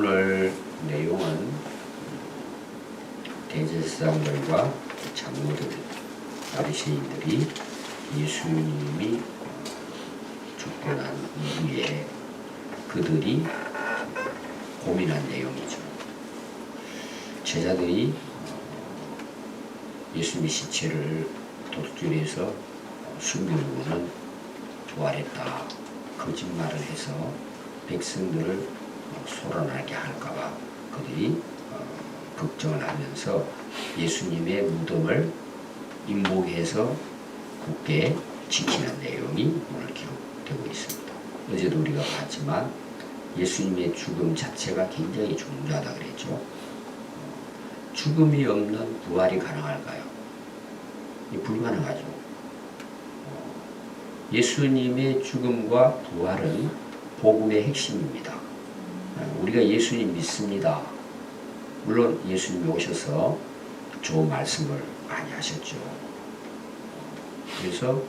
오늘 내용은 대제사장들과 장로들, 바리새인들이 예수님이 죽고 난 이후에 그들이 고민한 내용이죠. 제자들이 예수님의 시체를 도둑질해서 숨기고는 부활했다, 거짓말을 해서 백성들을 소란하게 할까봐 그들이 걱정을 하면서 예수님의 무덤을 인복해서 굳게 지키는 내용이 오늘 기록되고 있습니다. 어제도 우리가 봤지만 예수님의 죽음 자체가 굉장히 중요하다 그랬죠. 죽음이 없는 부활이 가능할까요? 불가능하죠. 예수님의 죽음과 부활은 복음의 핵심입니다. 우리가 예수님 믿습니다. 물론 예수님이 오셔서 좋은 말씀을 많이 하셨죠. 그래서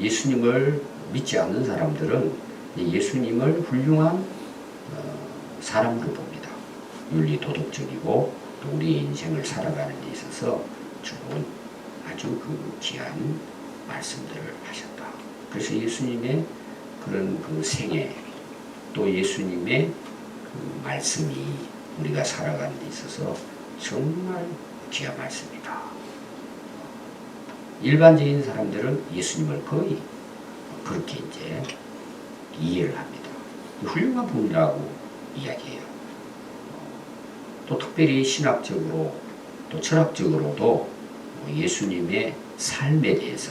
예수님을 믿지 않는 사람들은 예수님을 훌륭한 사람으로 봅니다. 윤리 도덕적이고 또 우리의 인생을 살아가는 데 있어서 좋은 아주 그 귀한 말씀들을 하셨다. 그래서 예수님의 그런 그 생애 또 예수님의 그 말씀이 우리가 살아가는 데 있어서 정말 귀한 말씀이다. 일반적인 사람들은 예수님을 거의 그렇게 이제 이해를 합니다. 훌륭한 분이라고 이야기해요. 또 특별히 신학적으로 또 철학적으로도 예수님의 삶에 대해서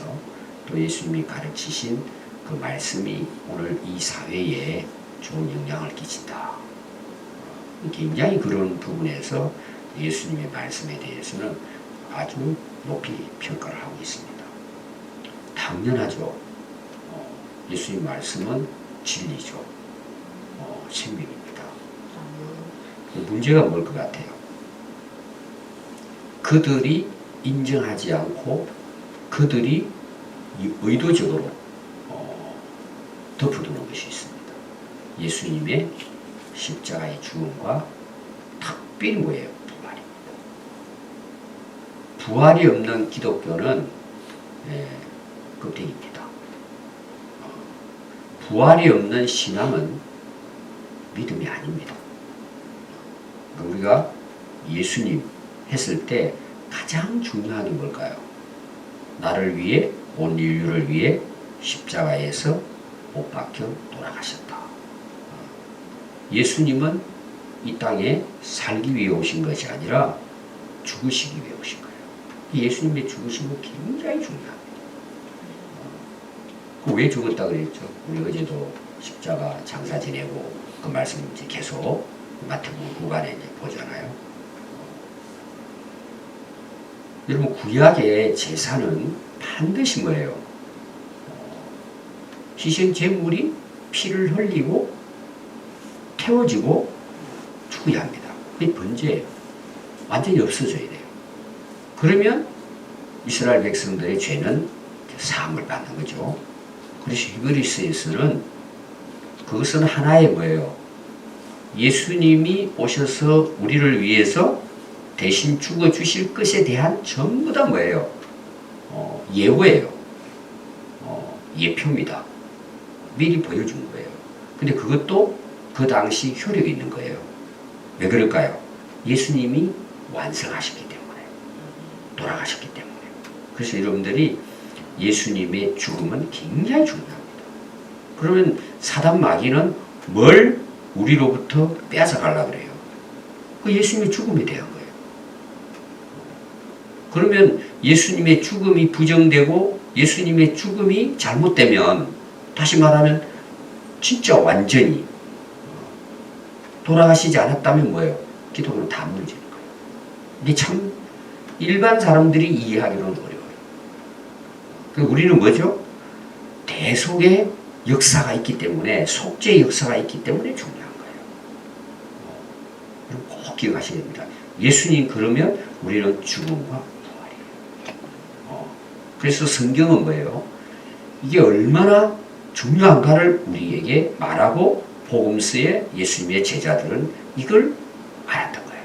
또 예수님이 가르치신 그 말씀이 오늘 이 사회에 좋은 영향을 끼친다. 굉장히 그런 부분에서 예수님의 말씀에 대해서는 아주 높이 평가를 하고 있습니다. 당연하죠. 예수님 말씀은 진리죠. 생명입니다. 문제가 뭘 것 같아요? 그들이 인정하지 않고 그들이 의도적으로 덮어두는 것이 있습니다. 예수님의 십자가의 죽음과 특별히 뭐예요? 부활입니다. 부활이 없는 기독교는 껍데기입니다. 부활이 없는 신앙은 믿음이 아닙니다. 우리가 예수님 했을 때 가장 중요한 게 뭘까요? 나를 위해, 온 인류를 위해 십자가에서 못 박혀 돌아가셨다. 예수님은 이 땅에 살기 위해 오신 것이 아니라 죽으시기 위해 오신 거예요. 예수님의 죽으심은 굉장히 중요합니다. 왜 죽었다 그랬죠? 우리 어제도 십자가 장사 지내고 그 말씀 이제 계속 마태복음 9간에 이제 보잖아요. 여러분, 구약의 제사는 반드시 뭐예요? 희생 제물이 피를 흘리고 태워지고 죽어야 합니다. 그게 번제예요. 완전히 없어져야 돼요. 그러면 이스라엘 백성들의 죄는 사함을 받는 거죠. 그래서 히브리서에서는 그것은 하나의 뭐예요? 예수님이 오셔서 우리를 위해서 대신 죽어 주실 것에 대한 전부 다 뭐예요? 예고예요. 예표입니다. 미리 보여준 거예요. 근데 그것도 그 당시 효력이 있는 거예요. 왜 그럴까요? 예수님이 완성하셨기 때문에, 돌아가셨기 때문에. 그래서 여러분들이 예수님의 죽음은 굉장히 중요합니다. 그러면 사단 마귀는 뭘 우리로부터 빼앗아가려고 그래요? 그 예수님의 죽음에 대한 거예요. 그러면 예수님의 죽음이 부정되고 예수님의 죽음이 잘못되면, 다시 말하면 진짜 완전히 돌아가시지 않았다면 뭐예요? 기독교는 다 무너지는 거예요. 이게 참 일반 사람들이 이해하기로는 어려워요. 우리는 뭐죠? 대속의 역사가 있기 때문에, 속죄의 역사가 있기 때문에 중요한 거예요. 꼭 기억하셔야 됩니다. 예수님 그러면 우리는 죽음과 부활이에요. 그래서 성경은 뭐예요? 이게 얼마나 중요한가를 우리에게 말하고 복음서에 예수님의 제자들은 이걸 알았던 거예요.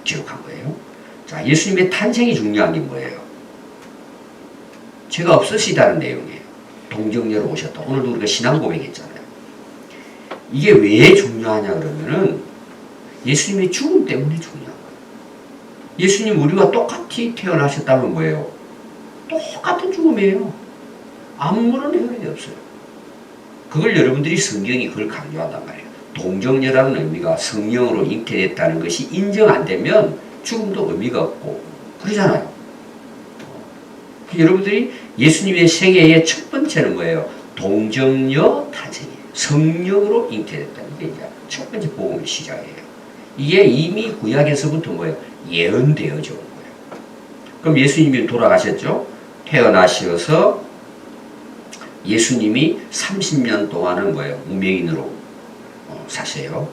기록한 거예요. 자, 예수님의 탄생이 중요한 게 뭐예요? 죄가 없으시다는 내용이에요. 동정녀로 오셨다. 오늘도 우리가 신앙 고백했잖아요. 이게 왜 중요하냐 그러면은 예수님의 죽음 때문에 중요한 거예요. 예수님 우리와 똑같이 태어나셨다면 뭐예요? 똑같은 죽음이에요. 아무런 해결이 없어요. 그걸 여러분들이 성경이 그걸 강조한단 말이에요. 동정녀라는 의미가 성령으로 잉태됐다는 것이 인정 안 되면 죽음도 의미가 없고 그러잖아요. 여러분들이 예수님의 생애의 첫 번째는 뭐예요? 동정녀 탄생이에요. 성령으로 잉태됐다는 게 이제 첫 번째 복음의 시작이에요. 이게 이미 구약에서부터 뭐예요? 예언되어져 온 거예요. 그럼 예수님이 돌아가셨죠? 태어나셔서 예수님이 30년 동안은 뭐예요? 무명인으로 사세요.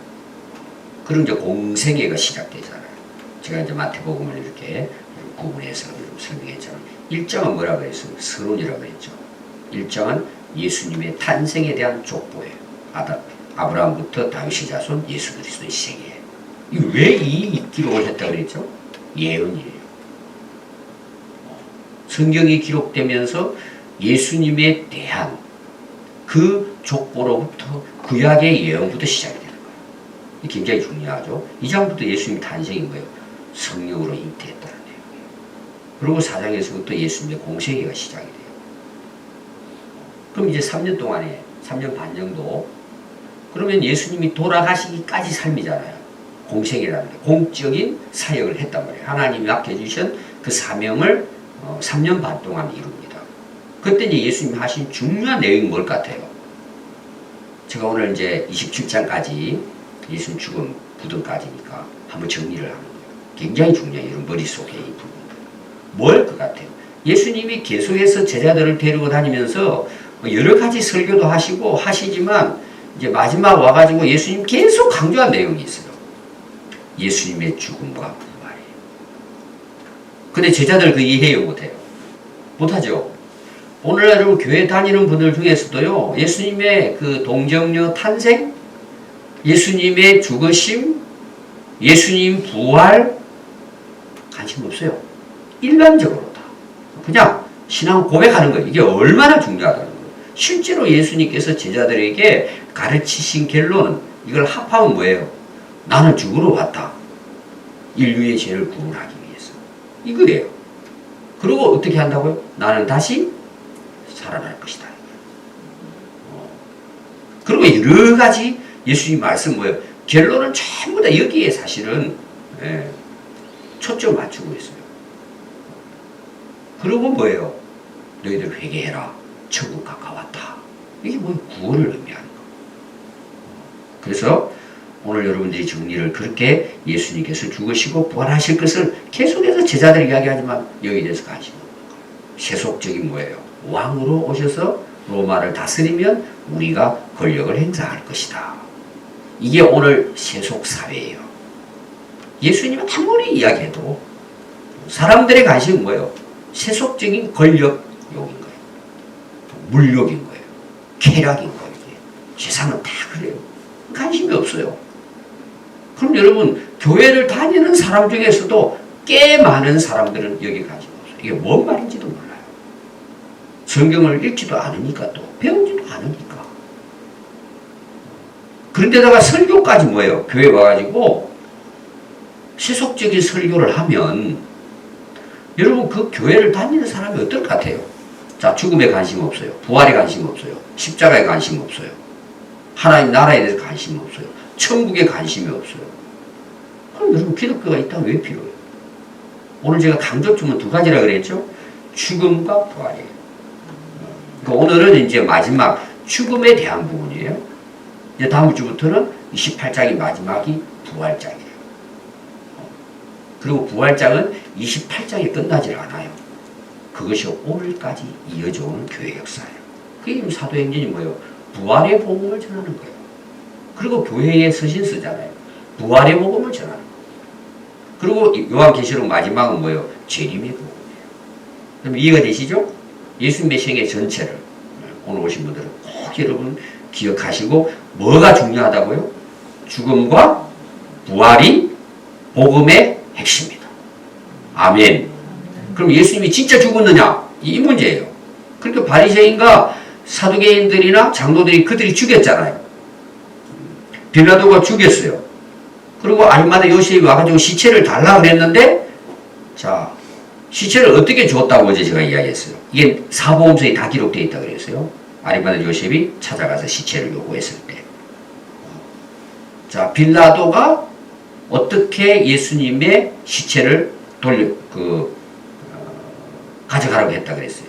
그런 이제 공생애가 시작되잖아요. 제가 이제 마태복음을 이렇게 구분해서 설명했잖아요. 1장은 뭐라고 그랬어요? 서론이라고 했죠. 1장은 예수님의 탄생에 대한 족보예요. 아브라함부터 다윗의 자손 예수 그리스도의 생애. 왜 이 기록을 했다고 그랬죠? 예언이에요. 성경이 기록되면서 예수님에 대한 그 족보로부터 구약의 예언부터 시작이 되는 거예요. 이게 굉장히 중요하죠. 2장부터 예수님의 탄생이 뭐예요? 성령으로 잉태했다는 내용이에요. 그리고 4장에서부터 예수님의 공생애가 시작이 돼요. 그럼 이제 3년 동안에 3년 반 정도 그러면 예수님이 돌아가시기까지 삶이잖아요. 공생애라는 게 공적인 사역을 했단 말이에요. 하나님이 맡겨주신 그 사명을 3년 반 동안 이룹니다. 그때 이제 예수님이 하신 중요한 내용이 뭘 같아요? 제가 오늘 이제 27장까지 예수님 죽음 부등까지니까 한번 정리를 하는 거예요. 굉장히 중요해요. 여러분 머릿속에 이 부분들. 뭘 것 같아요? 예수님이 계속해서 제자들을 데리고 다니면서 여러 가지 설교도 하시고 하시지만 이제 마지막 와가지고 예수님 계속 강조한 내용이 있어요. 예수님의 죽음과 부활이에요. 근데 제자들 그 이해요 못해요. 못하죠. 오늘날 여러분 교회 다니는 분들 중에서도요, 예수님의 그 동정녀 탄생, 예수님의 죽으심, 예수님 부활 관심 없어요. 일반적으로 다. 그냥 신앙 고백하는 거예요. 이게 얼마나 중요하다는 거예요. 실제로 예수님께서 제자들에게 가르치신 결론은 이걸 합하면 뭐예요? 나는 죽으러 왔다. 인류의 죄를 구원하기 위해서. 이거예요. 그리고 어떻게 한다고요? 나는 다시 살아날 것이다. 그리고 여러 가지 예수님 말씀 뭐예요? 결론은 전부 다 여기에 사실은 초점 맞추고 있어요. 그리고 뭐예요? 너희들 회개해라. 천국 가까웠다. 이게 뭐 구원을 의미하는 거. 그래서 오늘 여러분들이 정리를 그렇게 예수님께서 죽으시고 부활하실 것을 계속해서 제자들 이야기하지만 여기에 대해서 관심 없는 거예요. 세속적인 뭐예요? 왕으로 오셔서 로마를 다스리면 우리가 권력을 행사할 것이다. 이게 오늘 세속 사회예요. 예수님은 아무리 이야기해도 사람들의 관심은 뭐예요? 세속적인 권력욕인 거예요. 물욕인 거예요. 쾌락인 거예요. 세상은 다 그래요. 관심이 없어요. 그럼 여러분 교회를 다니는 사람 중에서도 꽤 많은 사람들은 여기 관심 없어요. 이게 뭔 말인지도 몰라요. 성경을 읽지도 않으니까 또 배우지도 않으니까. 그런데다가 설교까지 뭐예요? 교회 와가지고 세속적인 설교를 하면 여러분 그 교회를 다니는 사람이 어떨 것 같아요? 자, 죽음에 관심 없어요. 부활에 관심 없어요. 십자가에 관심 없어요. 하나님 나라에 대해서 관심이 없어요. 천국에 관심이 없어요. 그럼 여러분 기독교가 있다면 왜 필요해요? 오늘 제가 강조점은 두 가지라 그랬죠? 죽음과 부활이에요. 그러니까 오늘은 이제 마지막 죽음에 대한 부분이에요. 이제 다음 주부터는 28장이 마지막이 부활장이에요. 그리고 부활장은 28장이 끝나질 않아요. 그것이 오늘까지 이어져 오는 교회 역사예요. 그게 사도행전이 뭐예요? 부활의 복음을 전하는 거예요. 그리고 교회에 서신 쓰잖아요. 부활의 복음을 전하는 거예요. 그리고 요한계시록 마지막은 뭐예요? 재림의 복음이에요. 그럼 이해가 되시죠? 예수님의 생애 전체를 오늘 오신 분들은 꼭 여러분 기억하시고 뭐가 중요하다고요? 죽음과 부활이 복음의 핵심이다. 아멘. 그럼 예수님이 진짜 죽었느냐? 이 문제예요. 그러니까 바리새인과 사두개인들이나 장로들이 그들이 죽였잖아요. 빌라도가 죽였어요. 그리고 아리마다 요셉이 와가지고 시체를 달라 그랬는데, 자, 시체를 어떻게 줬다고 어제 제가 이야기했어요. 이게 사복음서에 다 기록되어 있다 그랬어요. 아리마다 요셉이 찾아가서 시체를 요구했을 때. 자, 빌라도가 어떻게 예수님의 시체를 가져가라고 했다 그랬어요.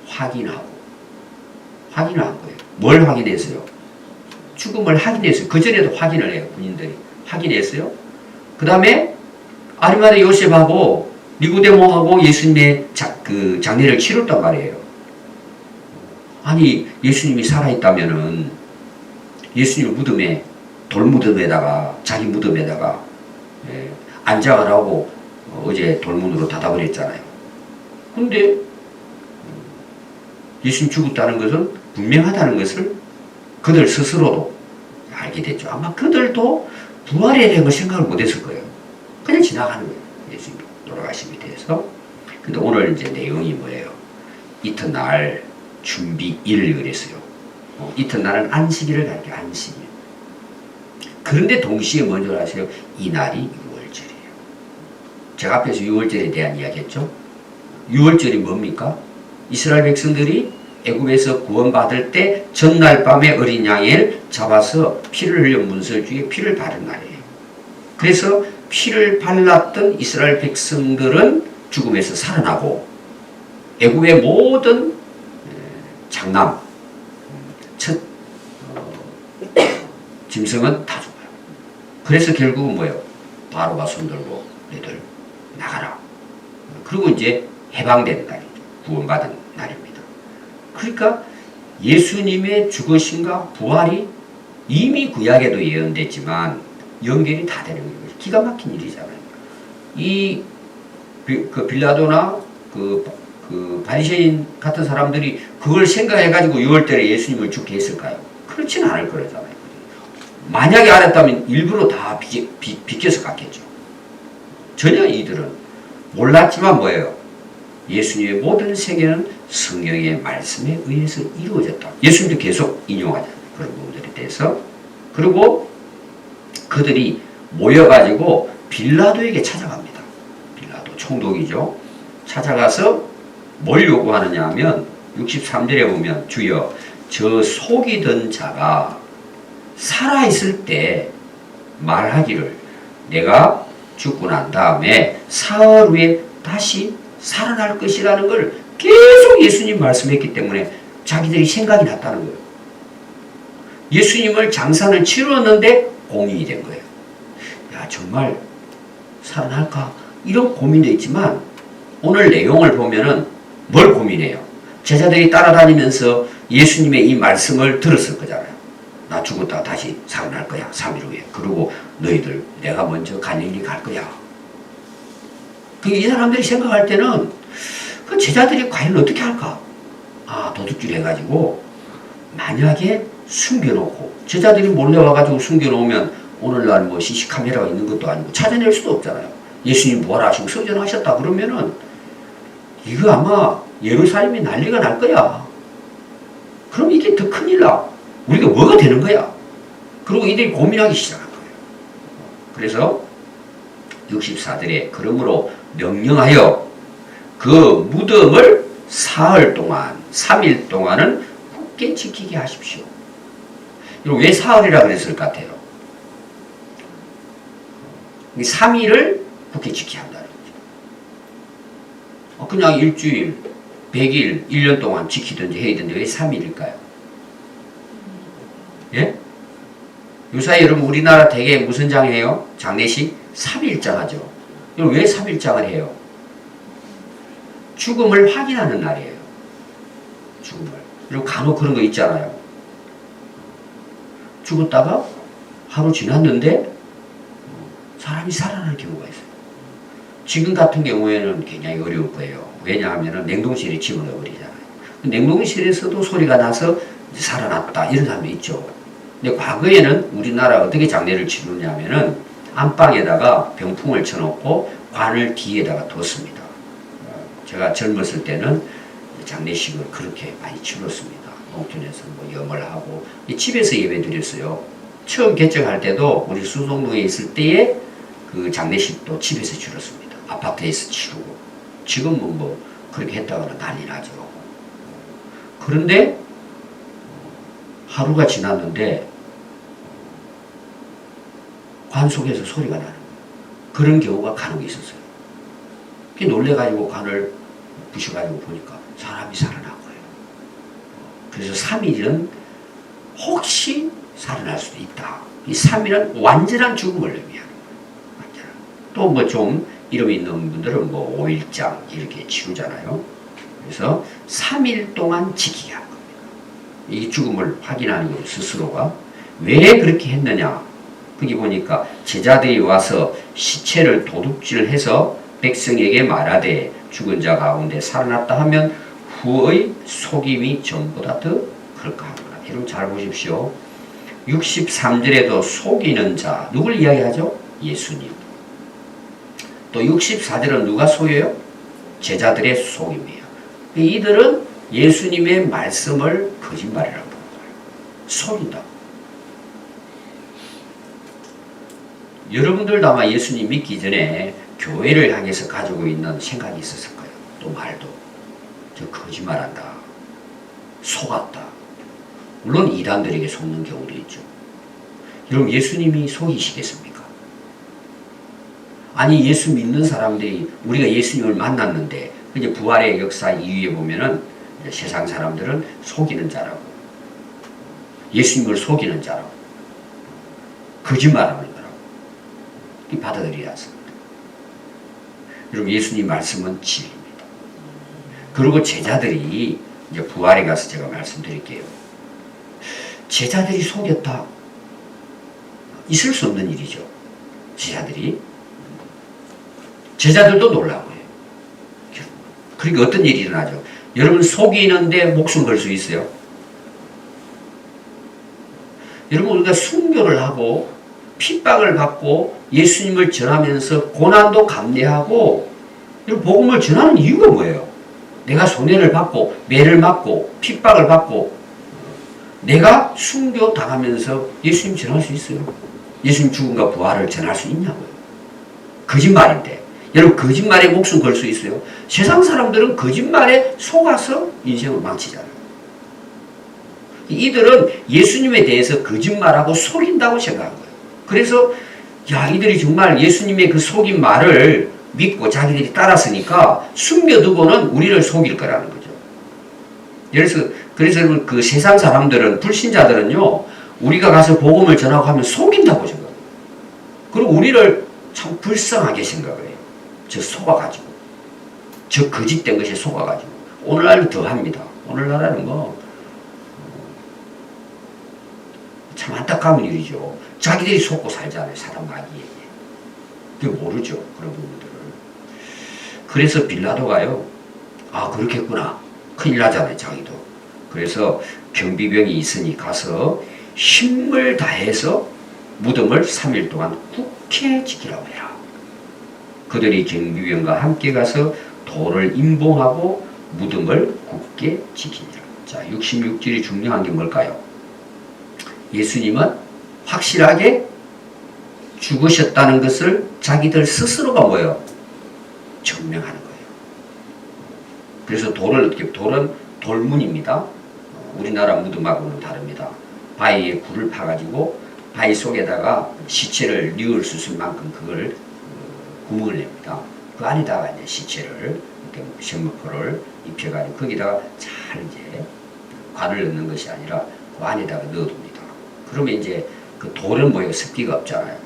확인한 거예요. 뭘 확인했어요? 죽음을 확인했어요. 그전에도 확인을 해요. 군인들이. 확인했어요. 그 다음에 아리마다 요셉하고 니고데모하고 예수님의 장례를 치렀단 말이에요. 아니, 예수님이 살아있다면은 예수님 무덤에, 돌무덤에다가, 자기 무덤에다가 안장을 하고 어제 돌문으로 닫아버렸잖아요. 근데 예수님 죽었다는 것은 분명하다는 것을 그들 스스로도 알게 됐죠. 아마 그들도 부활에 대한 걸 생각을 못했을 거예요. 그냥 지나가는 거예요. 예수님 돌아가심에 대해서. 근데 오늘 이제 내용이 뭐예요? 이튿날 준비일 그랬어요. 이튿날은 안식일을 가리켜 안식일. 그런데 동시에 먼저 아세요? 이날이 6월절이에요. 제가 앞에서 6월절에 대한 이야기 했죠. 6월절이 뭡니까? 이스라엘 백성들이 애굽에서 구원받을 때 전날 밤에 어린 양을 잡아서 피를 흘려 문설주에 피를 바른 날이에요. 그래서 피를 발랐던 이스라엘 백성들은 죽음에서 살아나고 애굽의 모든 장남, 첫 짐승은 다 죽어요. 그래서 결국은 뭐예요? 바로가 손들고 너희들 나가라. 그리고 이제 해방된 날이죠. 구원받은 날입니다. 그러니까 예수님의 죽으심과 부활이 이미 구약에도 예언됐지만 연결이 다 되는 거예요. 기가 막힌 일이잖아요. 그 빌라도나 그 바리새인 같은 사람들이 그걸 생각해가지고 6월달에 예수님을 죽게 했을까요? 그렇지는 않을 거잖아요. 만약에 알았다면 일부러 다 비껴서 갔겠죠. 전혀 이들은 몰랐지만 뭐예요? 예수님의 모든 세계는 성경의 말씀에 의해서 이루어졌다. 예수님도 계속 인용하잖아요. 그런 부분들에 대해서. 그리고 그들이 모여가지고 빌라도에게 찾아갑니다. 빌라도 총독이죠. 찾아가서 뭘 요구하느냐 하면 63절에 보면 주여 저 속이던 자가 살아있을 때 말하기를 내가 죽고 난 다음에 사흘 후에 다시 살아날 것이라는 걸 계속 예수님 말씀했기 때문에 자기들이 생각이 났다는 거예요. 예수님을 장사를 치렀는데 공인이 된 거예요. 야, 정말 살아날까? 이런 고민도 있지만 오늘 내용을 보면은 뭘 고민해요? 제자들이 따라다니면서 예수님의 이 말씀을 들었을 거잖아요. 나 죽었다가 다시 살아날 거야. 3일 후에. 그리고 너희들 내가 먼저 갈릴리 갈 거야. 이 사람들이 생각할 때는 그 제자들이 과연 어떻게 할까? 아, 도둑질 해가지고 만약에 숨겨놓고 제자들이 몰래 와가지고 숨겨놓으면 오늘날 뭐 CC카메라가 있는 것도 아니고 찾아낼 수도 없잖아요. 예수님 부활하시고 성전하셨다 그러면은 이거 아마 예루살렘이 난리가 날 거야. 그럼 이게 더 큰일 나. 우리가 뭐가 되는 거야? 그리고 이들이 고민하기 시작한 거예요. 그래서 64절에 그러므로 명령하여 그 무덤을 사흘 동안 3일 동안은 굳게 지키게 하십시오. 왜 사흘이라 그랬을 것 같아요? 3일을 굳게 지켜야 한다는 거죠. 그냥 일주일, 100일, 1년 동안 지키든지 해야든지 왜 3일일까요? 예? 요사이 여러분 우리나라 대개 무슨 장 해요? 장례식? 3일장 하죠. 왜 3일장을 해요? 죽음을 확인하는 날이에요. 죽음을. 그리고 간혹 그런 거 있잖아요. 죽었다가 하루 지났는데 사람이 살아날 경우가 있어요. 지금 같은 경우에는 굉장히 어려울 거예요. 왜냐하면 냉동실에 집어넣어버리잖아요. 냉동실에서도 소리가 나서 살아났다 이런 사람도 있죠. 근데 과거에는 우리나라 어떻게 장례를 치르냐면은 안방에다가 병풍을 쳐놓고 관을 뒤에다가 뒀습니다. 제가 젊었을 때는 장례식을 그렇게 많이 치렀습니다. 농촌에서 뭐 염을 하고 집에서 예배 드렸어요. 처음 개척할 때도 우리 수성동에 있을 때에 그 장례식도 집에서 치렀습니다. 아파트에서 치르고. 지금은 뭐 그렇게 했다가는 난리 나죠. 그런데 하루가 지났는데 관 속에서 소리가 나는 거예요. 그런 경우가 간혹 있었어요. 놀래가지고 관을 부셔가지고 보니까 사람이 살아난 거예요. 그래서 3일은 혹시 살아날 수도 있다. 이 3일은 완전한 죽음을 의미하는 거예요. 또 뭐 좀 이름 있는 분들은 뭐 5일장 이렇게 치르잖아요. 그래서 3일 동안 지키게 하는 겁니다. 이 죽음을 확인하는 거예요. 스스로가. 왜 그렇게 했느냐. 거기 보니까 제자들이 와서 시체를 도둑질해서 백성에게 말하되 죽은 자 가운데 살아났다 하면 후의 속임이 전보다 더 클까 하구나. 여러분 잘 보십시오. 63절에도 속이는 자 누굴 이야기하죠? 예수님. 또 64절은 누가 속여요? 제자들의 속임이에요. 이들은 예수님의 말씀을 거짓말이라고 보는 거예요. 속인다. 여러분들도 아마 예수님 믿기 전에 교회를 향해서 가지고 있는 생각이 있었을 거예요. 또 말도. 저 거짓말한다. 속았다. 물론 이단들에게 속는 경우도 있죠. 여러분 예수님이 속이시겠습니까? 아니 예수 믿는 사람들이 우리가 예수님을 만났는데 이제 부활의 역사 이후에 보면은 세상 사람들은 속이는 자라고 예수님을 속이는 자라고 거짓말하는 거라고 받아들이지 않습니다. 여러분 예수님 말씀은 진리입니다. 그리고 제자들이 이제 부활에 가서 제가 말씀드릴게요. 제자들이 속였다. 있을 수 없는 일이죠. 제자들도 놀라고요. 그러니까 어떤 일이 일어나죠? 여러분 속이는데 목숨 걸 수 있어요? 여러분 우리가 순교를 하고 핍박을 받고 예수님을 전하면서 고난도 감내하고 여러분 복음을 전하는 이유가 뭐예요? 내가 손해를 받고 매를 맞고 핍박을 받고 내가 순교 당하면서 예수님 전할 수 있어요? 예수님 죽음과 부활을 전할 수 있냐고요? 거짓말인데. 여러분 거짓말에 목숨 걸 수 있어요? 세상 사람들은 거짓말에 속아서 인생을 망치잖아요. 이들은 예수님에 대해서 거짓말하고 속인다고 생각한 거예요. 그래서 이들이 정말 예수님의 그 속인 말을 믿고 자기들이 따랐으니까 숨겨두고는 우리를 속일 거라는 거죠. 그래서 여러분 그 세상 사람들은 불신자들은요 우리가 가서 복음을 전하고 하면 속인다고 생각해요. 그리고 우리를 참 불쌍하게 생각해요. 저 속아가지고 저 거짓된 것에 속아가지고 오늘날은 더합니다. 오늘날은 참 안타까운 일이죠. 자기들이 속고 살잖아요. 사람 마귀에게. 그게 모르죠. 그런 부분들을. 그래서 빌라도가요. 그렇겠구나. 큰일 나잖아요. 자기도. 그래서 경비병이 있으니 가서 힘을 다해서 무덤을 3일 동안 굳게 지키라고 해라. 그들이 경비병과 함께 가서 돌을 임봉하고 무덤을 굳게 지키니라. 자, 66절이 중요한 게 뭘까요? 예수님은 확실하게 죽으셨다는 것을 자기들 스스로가 뭐예요? 증명하는 거예요. 그래서 돌은 돌문입니다. 우리나라 무덤하고는 다릅니다. 바위에 굴을 파가지고 바위 속에다가 시체를 리을 수 있을 만큼 그걸 구멍을 냅니다. 그 안에다가 이제 시체를 이렇게 생목포를 입혀가지고 거기다가 잘 이제 관을 넣는 것이 아니라 그 안에다가 넣어둡니다. 그러면 이제 그 돌은 뭐예요? 습기가 없잖아요.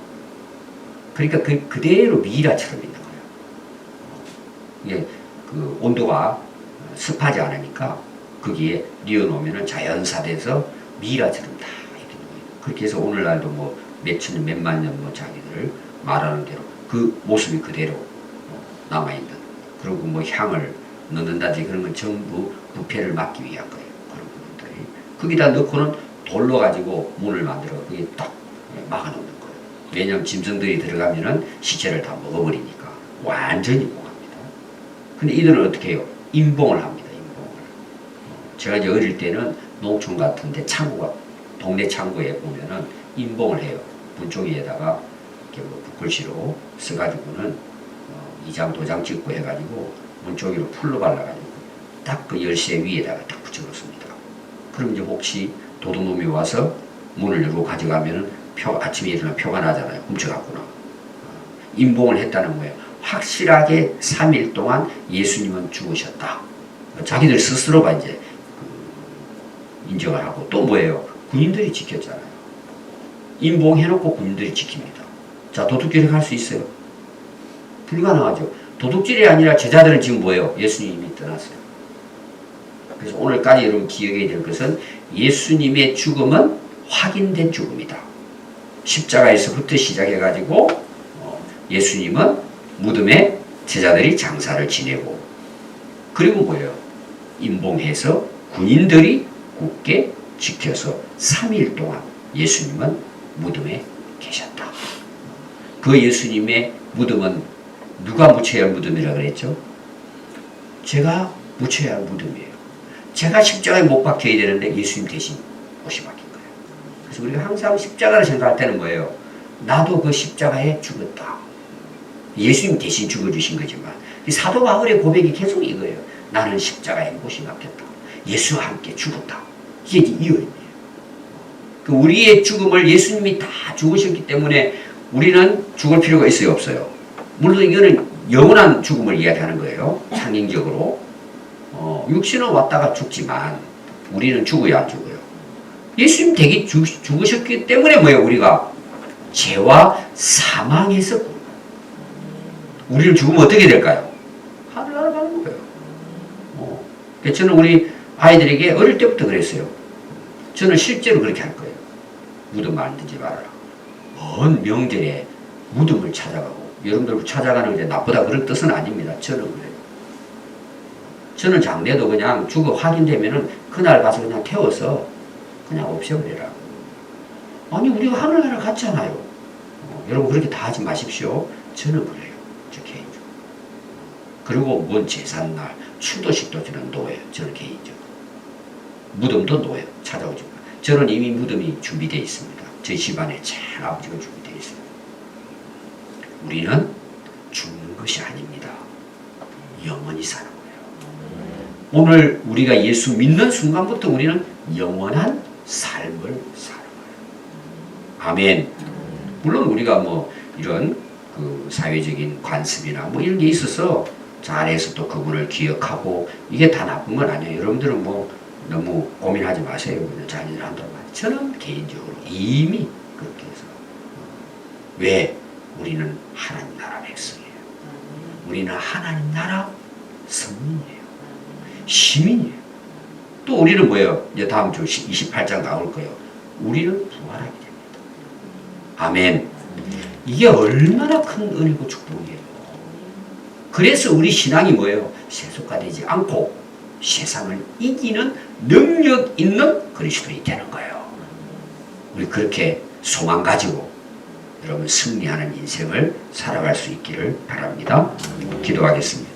그러니까 그대로 미라처럼 있는 거예요. 이게 그 온도가 습하지 않으니까 거기에 뉘어놓으면 자연사돼서 미라처럼 다 이렇게 놓여요. 그렇게 해서 오늘날도 뭐 몇천 년, 몇만 년 자기들 말하는 대로 그 모습이 그대로 남아있는. 그리고 뭐 향을 넣는다든지 그런 건 전부 부패를 막기 위한 거예요. 그런 부분들이. 거기다 넣고는 돌로 가지고 문을 만들어 거기 딱 막아놓는 거예요. 왜냐하면 짐승들이 들어가면은 시체를 다 먹어버리니까 완전히 봉합니다. 근데 이들은 어떻게 해요? 임봉을 합니다. 임봉을. 제가 이제 어릴 때는 농촌 같은데 창고가 동네 창고에 보면은 임봉을 해요. 문 쪽에다가 이렇게 뭐 붓글씨로 써가지고는 이장 도장 찍고 해가지고 문 쪽으로 풀로 발라가지고 딱 그 열쇠 위에다가 딱 붙여놓습니다. 그럼 이제 혹시 도둑놈이 와서 문을 열고 가져가면은 아침에 일어나면 표가 나잖아요. 훔쳐갔구나. 임봉을 했다는 거예요. 확실하게 3일 동안 예수님은 죽으셨다. 자기들 스스로가 이제 인정을 하고 또 뭐예요? 군인들이 지켰잖아요. 임봉해놓고 군인들이 지킵니다. 자, 도둑질을 할 수 있어요? 불가능하죠. 도둑질이 아니라 제자들은 지금 뭐예요? 예수님이 떠났어요. 그래서 오늘까지 여러분 기억해야 될 것은 예수님의 죽음은 확인된 죽음이다. 십자가에서부터 시작해가지고 예수님은 무덤에 제자들이 장사를 지내고 그리고 뭐예요? 임봉해서 군인들이 굳게 지켜서 3일 동안 예수님은 무덤에 계셨다. 그 예수님의 무덤은 누가 묻혀야 할 무덤이라고 그랬죠? 제가 묻혀야 할 무덤이에요. 제가 십자가에 못 박혀야 되는데 예수님 대신 옷이 박힌 거예요. 그래서 우리가 항상 십자가를 생각할 때는 뭐예요? 나도 그 십자가에 죽었다. 예수님 대신 죽어주신 거지만 사도 바울의 고백이 계속 이거예요. 나는 십자가에 못이 박혔다. 예수와 함께 죽었다. 이게 이유예요. 우리의 죽음을 예수님이 다 죽으셨기 때문에 우리는 죽을 필요가 있어요, 없어요? 물론 이거는 영원한 죽음을 이야기하는 거예요. 상징적으로. 육신은 왔다가 죽지만 우리는 죽어야 안 죽어요. 예수님 대기 죽으셨기 때문에 뭐예요? 우리가 죄와 사망에서 우리는 죽으면 어떻게 될까요? 하늘 날아가는 거예요. 저는 우리 아이들에게 어릴 때부터 그랬어요. 저는 실제로 그렇게 할 거예요. 무덤 만들지 말아라. 먼 명절에 무덤을 찾아가고 여러분들 찾아가는 게 나쁘다 그런 뜻은 아닙니다. 저는 그래요. 저는 장례도 그냥 죽어 확인되면은 그날 가서 그냥 태워서 그냥 없애버려라. 아니 우리가 하늘나라 갔잖아요. 여러분 그렇게 다 하지 마십시오. 저는 그래요. 저 개인적으로. 그리고 먼 제삿날 추도식도 저는 놓아요. 저는 개인적으로. 무덤도 놓아요. 찾아오지 마. 저는 이미 무덤이 준비되어 있습니다. 저희 집안에 제일 아버지가 준비되어 있습니다. 우리는 죽는 것이 아닙니다. 영원히 사는 거예요. 오늘 우리가 예수 믿는 순간부터 우리는 영원한 삶을 사는 거예요. 아멘. 물론 우리가 뭐 이런 그 사회적인 관습이나 뭐 이런 게 있어서 잘해서 또 그분을 기억하고 이게 다 나쁜 건 아니에요. 여러분들은 뭐 너무 고민하지 마세요. 그냥 자기들 한다고. 저는 개인적으로 이미 그렇게 해서 왜? 우리는 하나님 나라 백성이에요. 우리는 하나님 나라 성민이에요. 시민이에요. 또 우리는 뭐예요? 이제 다음 주 28장 나올 거예요. 우리는 부활하게 됩니다. 아멘. 이게 얼마나 큰 은혜고 축복이에요. 그래서 우리 신앙이 뭐예요? 세속화되지 않고 세상을 이기는 능력 있는 그리스도인이 되는 거예요. 우리 그렇게 소망 가지고 여러분 승리하는 인생을 살아갈 수 있기를 바랍니다. 기도하겠습니다.